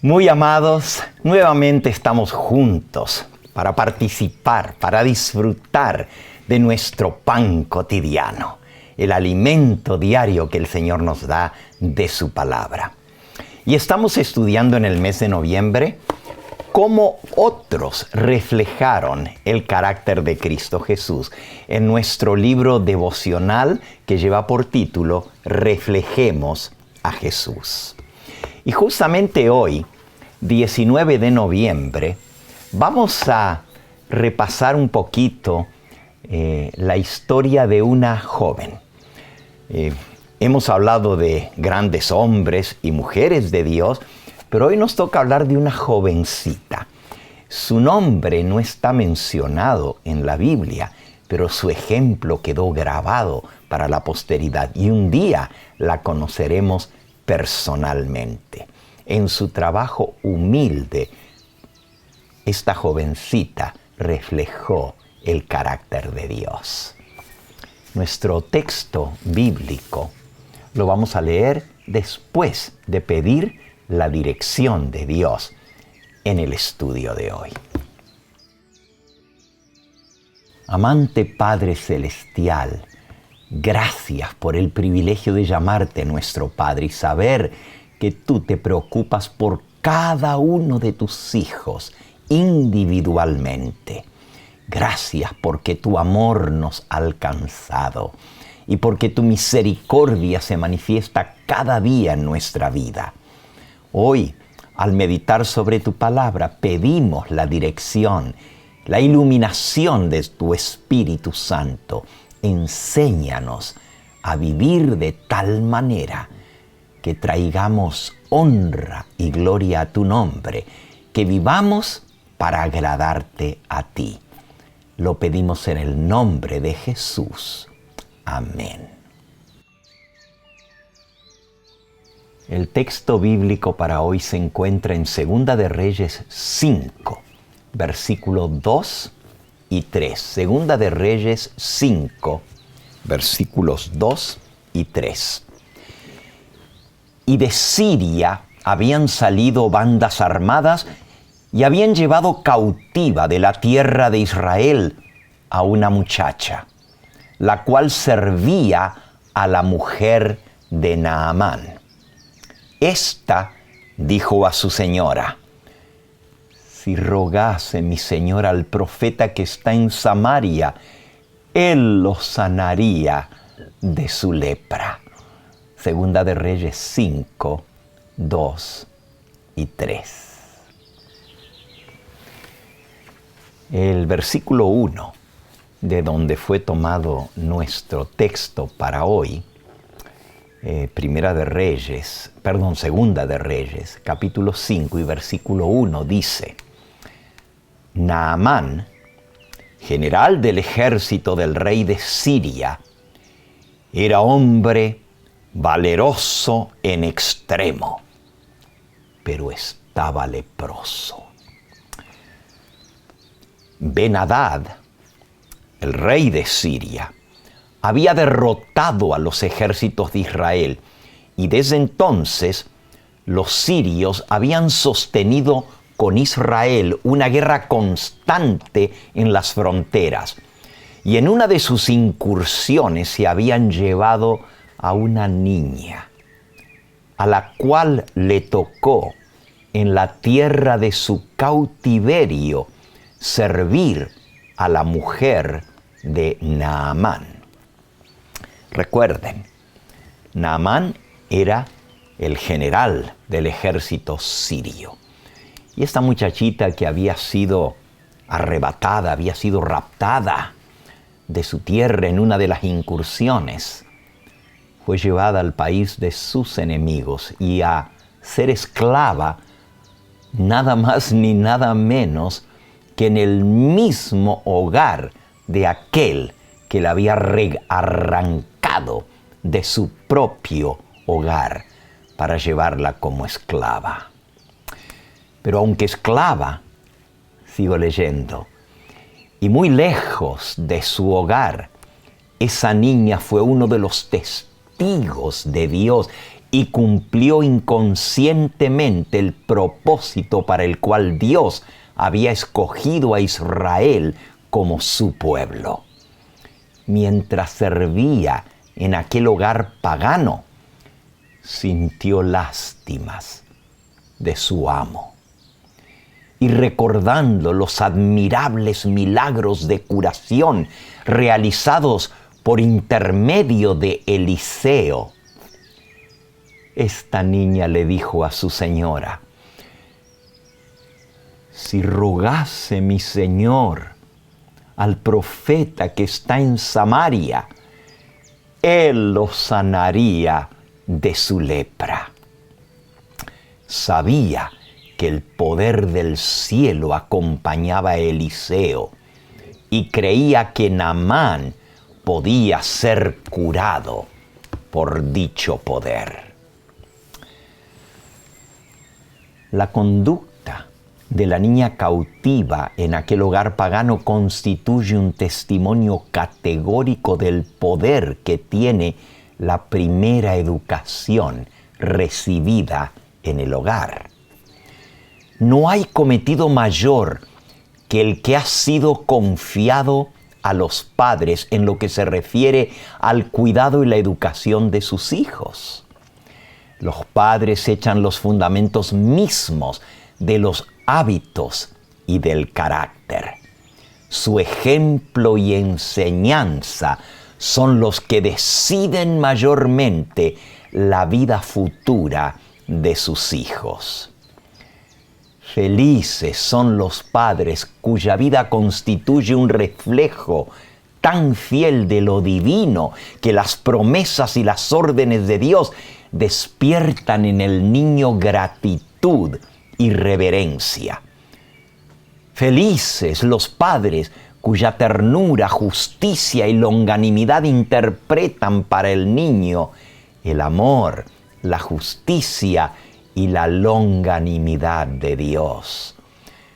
Muy amados, nuevamente estamos juntos para participar, para disfrutar de nuestro pan cotidiano, el alimento diario que el Señor nos da de su palabra. Y estamos estudiando en el mes de noviembre cómo otros reflejaron el carácter de Cristo Jesús en nuestro libro devocional que lleva por título Reflejemos a Jesús. Y justamente hoy, 19 de noviembre, vamos a repasar un poquito la historia de una joven. Hemos hablado de grandes hombres y mujeres de Dios, pero hoy nos toca hablar de una jovencita. Su nombre no está mencionado en la Biblia, pero su ejemplo quedó grabado para la posteridad y un día la conoceremos personalmente. En su trabajo humilde, esta jovencita reflejó el carácter de Dios. Nuestro texto bíblico lo vamos a leer después de pedir la dirección de Dios en el estudio de hoy. Amante Padre Celestial, gracias por el privilegio de llamarte nuestro Padre y saber que tú te preocupas por cada uno de tus hijos individualmente. Gracias porque tu amor nos ha alcanzado y porque tu misericordia se manifiesta cada día en nuestra vida. Hoy, al meditar sobre tu palabra, pedimos la dirección, la iluminación de tu Espíritu Santo. Enséñanos a vivir de tal manera que traigamos honra y gloria a tu nombre, que vivamos para agradarte a ti. Lo pedimos en el nombre de Jesús. Amén. El texto bíblico para hoy se encuentra en 2 de Reyes 5, versículos 2 y 3. 2 de Reyes 5, versículos 2 y 3. Y de Siria habían salido bandas armadas y habían llevado cautiva de la tierra de Israel a una muchacha, la cual servía a la mujer de Naamán. Esta dijo a su señora: si rogase mi señor al profeta que está en Samaria, él lo sanaría de su lepra. 2 de Reyes 5, 2 y 3. El versículo 1, de donde fue tomado nuestro texto para hoy, 2 de Reyes, capítulo 5 y versículo 1 dice: Naamán, general del ejército del rey de Siria, era hombre valeroso en extremo, pero estaba leproso. Ben-Hadad, el rey de Siria, había derrotado a los ejércitos de Israel y desde entonces los sirios habían sostenido con Israel una guerra constante en las fronteras. Y en una de sus incursiones se habían llevado a una niña, a la cual le tocó en la tierra de su cautiverio servir a la mujer de Naamán. Recuerden, Naamán era el general del ejército sirio. Y esta muchachita que había sido arrebatada, había sido raptada de su tierra en una de las incursiones, fue llevada al país de sus enemigos y a ser esclava nada más ni nada menos que en el mismo hogar de aquel que la había arrancado de su propio hogar para llevarla como esclava. Pero aunque esclava, sigo leyendo, y muy lejos de su hogar, esa niña fue uno de los testigos de Dios y cumplió inconscientemente el propósito para el cual Dios había escogido a Israel como su pueblo. Mientras servía en aquel hogar pagano, sintió lástimas de su amo. Y recordando los admirables milagros de curación realizados por intermedio de Eliseo, esta niña le dijo a su señora: si rogase mi señor al profeta que está en Samaria, él lo sanaría de su lepra. Sabía que el poder del cielo acompañaba a Eliseo y creía que Naamán podía ser curado por dicho poder. La conducta de la niña cautiva en aquel hogar pagano constituye un testimonio categórico del poder que tiene la primera educación recibida en el hogar. No hay cometido mayor que el que ha sido confiado a los padres en lo que se refiere al cuidado y la educación de sus hijos. Los padres echan los fundamentos mismos de los hábitos y del carácter. Su ejemplo y enseñanza son los que deciden mayormente la vida futura de sus hijos. Felices son los padres cuya vida constituye un reflejo tan fiel de lo divino que las promesas y las órdenes de Dios despiertan en el niño gratitud y reverencia. Felices los padres cuya ternura, justicia y longanimidad interpretan para el niño el amor, la justicia y la longanimidad de Dios.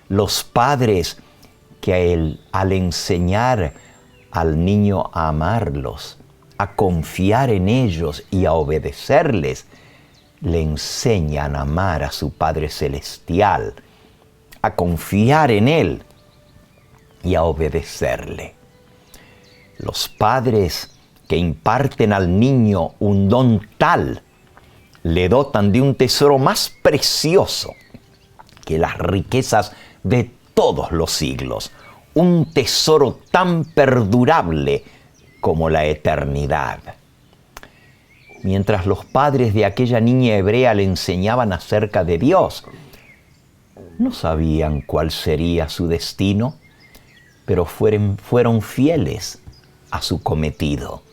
Los padres que al enseñar al niño a amarlos, a confiar en ellos y a obedecerles, le enseñan a amar a su Padre Celestial, a confiar en Él y a obedecerle. Los padres que imparten al niño un don tal, le dotan de un tesoro más precioso que las riquezas de todos los siglos, un tesoro tan perdurable como la eternidad. Mientras los padres de aquella niña hebrea le enseñaban acerca de Dios, no sabían cuál sería su destino, pero fueron fieles a su cometido.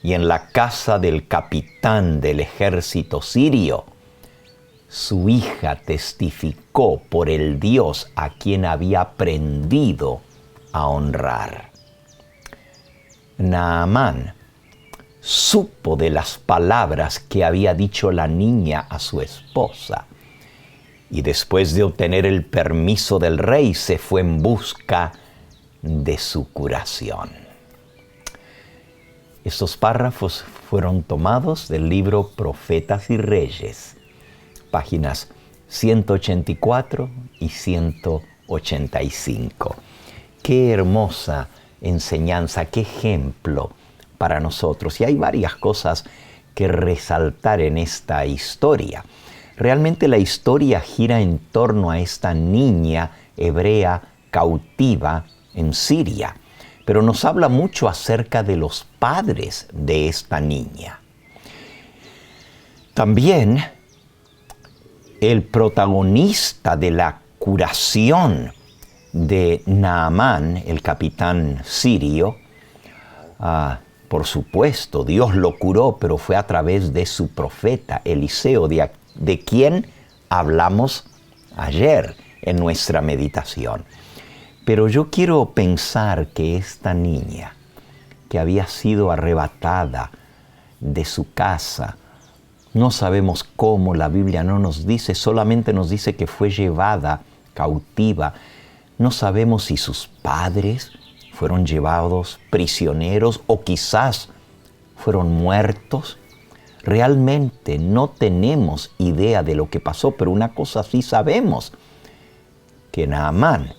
Y en la casa del capitán del ejército sirio, su hija testificó por el Dios a quien había aprendido a honrar. Naamán supo de las palabras que había dicho la niña a su esposa, y después de obtener el permiso del rey se fue en busca de su curación. Estos párrafos fueron tomados del libro Profetas y Reyes, páginas 184 y 185. Qué hermosa enseñanza, qué ejemplo para nosotros. Y hay varias cosas que resaltar en esta historia. Realmente la historia gira en torno a esta niña hebrea cautiva en Siria, pero nos habla mucho acerca de los padres de esta niña. También el protagonista de la curación de Naamán, el capitán sirio, por supuesto, Dios lo curó, pero fue a través de su profeta Eliseo, de quien hablamos ayer en nuestra meditación. Pero yo quiero pensar que esta niña, que había sido arrebatada de su casa, no sabemos cómo, la Biblia no nos dice, solamente nos dice que fue llevada cautiva. No sabemos si sus padres fueron llevados prisioneros o quizás fueron muertos. Realmente no tenemos idea de lo que pasó, pero una cosa sí sabemos, que Naamán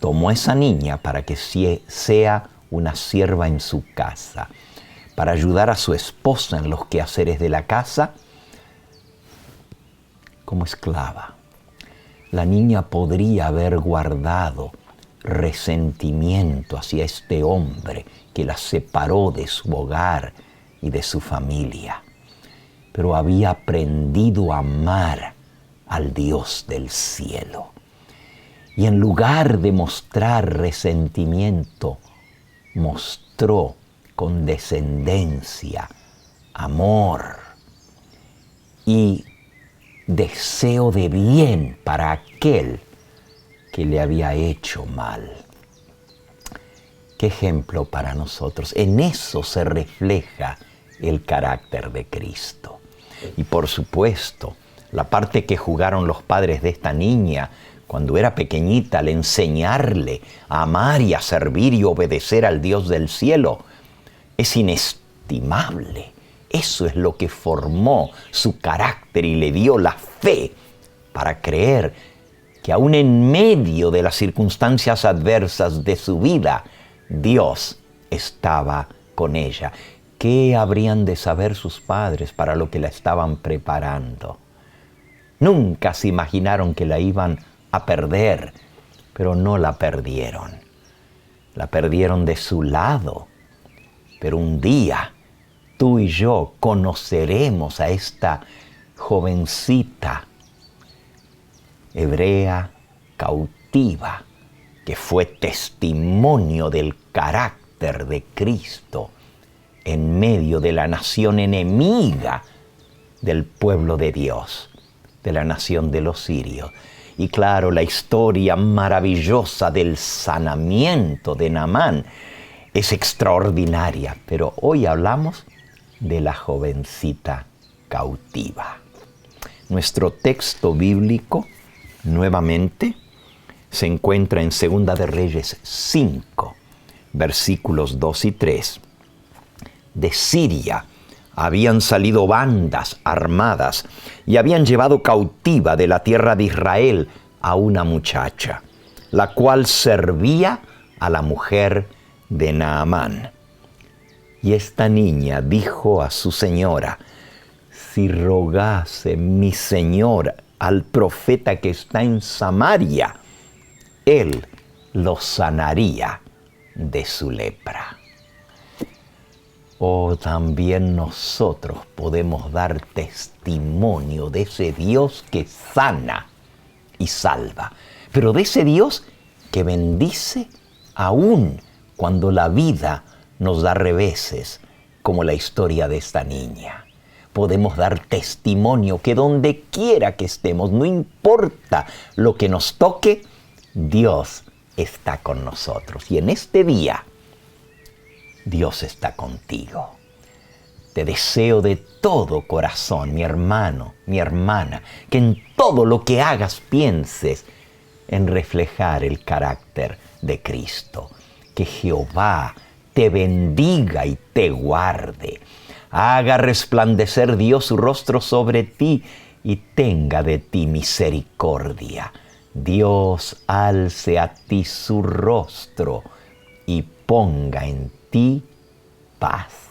tomó a esa niña para que sea una sierva en su casa, para ayudar a su esposa en los quehaceres de la casa como esclava. La niña podría haber guardado resentimiento hacia este hombre que la separó de su hogar y de su familia, pero había aprendido a amar al Dios del cielo. Y en lugar de mostrar resentimiento, mostró condescendencia, amor y deseo de bien para aquel que le había hecho mal. Qué ejemplo para nosotros. En eso se refleja el carácter de Cristo. Y por supuesto, la parte que jugaron los padres de esta niña cuando era pequeñita al enseñarle a amar y a servir y obedecer al Dios del cielo es inestimable. Eso es lo que formó su carácter y le dio la fe para creer que aún en medio de las circunstancias adversas de su vida, Dios estaba con ella. ¿Qué habrían de saber sus padres para lo que la estaban preparando? Nunca se imaginaron que la iban a perder, pero no la perdieron. La perdieron de su lado, pero un día tú y yo conoceremos a esta jovencita hebrea cautiva que fue testimonio del carácter de Cristo en medio de la nación enemiga del pueblo de Dios, de la nación de los sirios. Y claro, la historia maravillosa del sanamiento de Naamán es extraordinaria, pero hoy hablamos de la jovencita cautiva. Nuestro texto bíblico, nuevamente, se encuentra en 2 de Reyes 5, versículos 2 y 3. De Siria habían salido bandas armadas y habían llevado cautiva de la tierra de Israel a una muchacha, la cual servía a la mujer de Naamán. Y esta niña dijo a su señora: si rogase mi señor al profeta que está en Samaria, él lo sanaría de su lepra. Oh, también nosotros podemos dar testimonio de ese Dios que sana y salva, pero de ese Dios que bendice aún cuando la vida nos da reveses, como la historia de esta niña. Podemos dar testimonio que donde quiera que estemos, no importa lo que nos toque, Dios está con nosotros. Y en este día, Dios está contigo. Te deseo de todo corazón, mi hermano, mi hermana, que en todo lo que hagas pienses en reflejar el carácter de Cristo. Que Jehová te bendiga y te guarde. Haga resplandecer Dios su rostro sobre ti y tenga de ti misericordia. Dios alce a ti su rostro y ponga en ti paz.